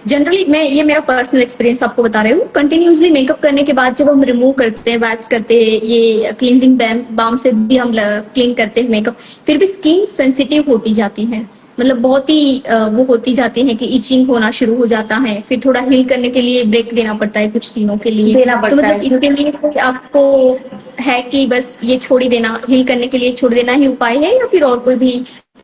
Generally मैं ये मेरा पर्सनल एक्सपीरियंस आपको बता रही हूँ, कंटिन्यूसली मेकअप करने के बाद जब हम रिमूव करते हैं, वैक्स करते हैं, ये क्लींजिंग बाम से भी हम क्लीन करते हैं मेकअप, फिर भी स्किन सेंसिटिव होती जाती है, मतलब बहुत ही वो होती जाती है कि इचिंग होना शुरू हो जाता है, फिर थोड़ा हील करने के लिए ब्रेक देना पड़ता है कुछ दिनों के लिए। देना तो पड़ता मतलब है। इसके लिए कोई आपको है कि बस ये छोड़ ही देना, हील करने के लिए छोड़ देना ही उपाय है, या फिर और कोई भी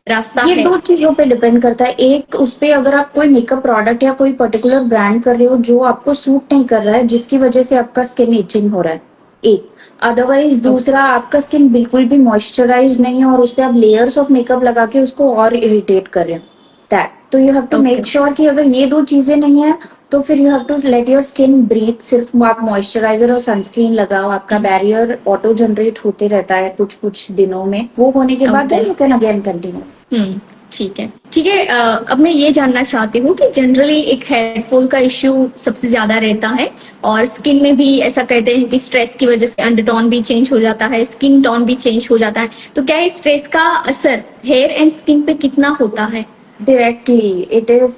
रास्ता ये है? दो चीजों पे डिपेंड करता है। एक उस पे अगर आप कोई मेकअप प्रोडक्ट या कोई पर्टिकुलर ब्रांड कर रहे हो जो आपको सूट नहीं कर रहा है, जिसकी वजह से आपका स्किन इचिंग हो रहा है, एक। अदरवाइज दूसरा, आपका स्किन बिल्कुल भी मॉइस्चराइज नहीं है और उस पे आप लेयर्स ऑफ मेकअप लगा के उसको और इरिटेट कर रहे हो, दैट। तो you have to okay. Make sure कि अगर ये दो चीजें नहीं है तो फिर you have to let your skin breathe. सिर्फ आप मॉइस्चराइजर और सनस्क्रीन लगाओ, आपका बैरियर ऑटो जनरेट होते रहता है कुछ कुछ दिनों में, वो होने के बाद okay. Then you can again continue. ठीक है, ठीक है। अब मैं ये जानना चाहती हूँ कि जनरली एक हेयर फॉल का इश्यू सबसे ज्यादा रहता है, और स्किन में भी ऐसा कहते हैं कि स्ट्रेस की वजह से अंडरटोन भी चेंज हो जाता है, स्किन टोन भी चेंज हो जाता है। तो क्या इस स्ट्रेस का असर हेयर एंड स्किन पे कितना होता है? Directly it is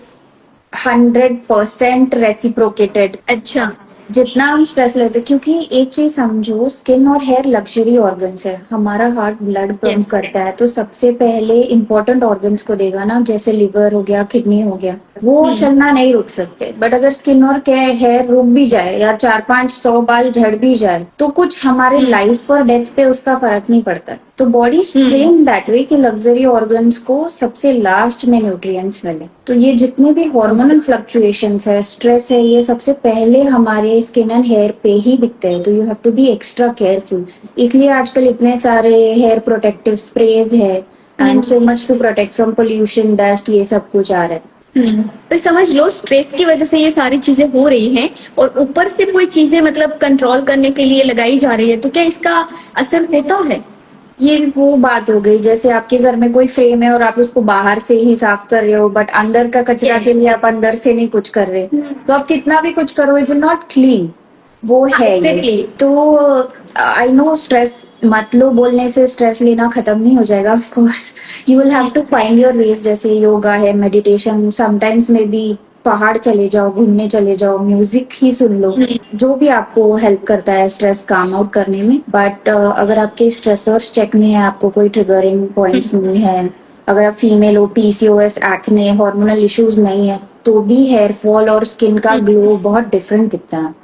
100% reciprocated. अच्छा। जितना हम स्ट्रेस लेते, क्योंकि एक चीज समझो, स्किन और हेयर लग्जरी ऑर्गन्स है। हमारा हार्ट ब्लड पंप यस। करता है तो सबसे पहले इंपॉर्टेंट ऑर्गन्स को देगा ना, जैसे लिवर हो गया, किडनी हो गया, वो हम्म। चलना नहीं रुक सकते। बट अगर स्किन और हेयर रुक भी जाए या 4-5-100 बाल झड़ भी जाए तो कुछ हमारे हम्म। लाइफ और डेथ पे उसका फर्क नहीं पड़ता। तो body hmm. Train that way कि लग्जरी ऑर्गन्स को सबसे लास्ट में न्यूट्रिएंट्स मिले। तो ये जितने भी ओके। हार्मोनल फ्लक्चुएशंस है, स्ट्रेस है, ये सबसे पहले हमारे स्किन एंड हेयर पे ही दिखते हैं। तो you have to be extra careful. इसलिए आजकल इतने सारे हेयर प्रोटेक्टिव स्प्रेज है and hmm. So much to protect from pollution, dust, ये सब कुछ आ रहा है। तो समझ लो स्ट्रेस की वजह से ये सारी चीजें हो रही हैं, और ऊपर से कोई चीजें मतलब कंट्रोल करने के लिए लगाई जा रही है, तो क्या इसका असर होता है? ये वो बात हो गई, जैसे आपके घर में कोई फ्रेम है और आप उसको बाहर से ही साफ कर रहे हो, बट अंदर का कचरा के यस। लिए आप अंदर से नहीं कुछ कर रहे, तो आप कितना भी कुछ करो इट विल नॉट क्लीन। वो हाँ, है ये। एग्जैक्टली। तो आई नो स्ट्रेस मत लो बोलने से स्ट्रेस लेना खत्म नहीं हो जाएगा, of course you will have to find your ways. जैसे योगा है, मेडिटेशन, समटाइम्स में भी पहाड़ चले जाओ, घूमने चले जाओ, म्यूजिक ही सुन लो, जो भी आपको हेल्प करता है स्ट्रेस काम आउट करने में। बट अगर आपके स्ट्रेसर्स चेक में है, आपको कोई ट्रिगरिंग पॉइंट्स नहीं है, अगर आप फीमेल हो, पीसीओएस, एक्ने, हार्मोनल इश्यूज नहीं है, तो भी हेयर फॉल और स्किन का ग्लो बहुत डिफरेंट दिखता है।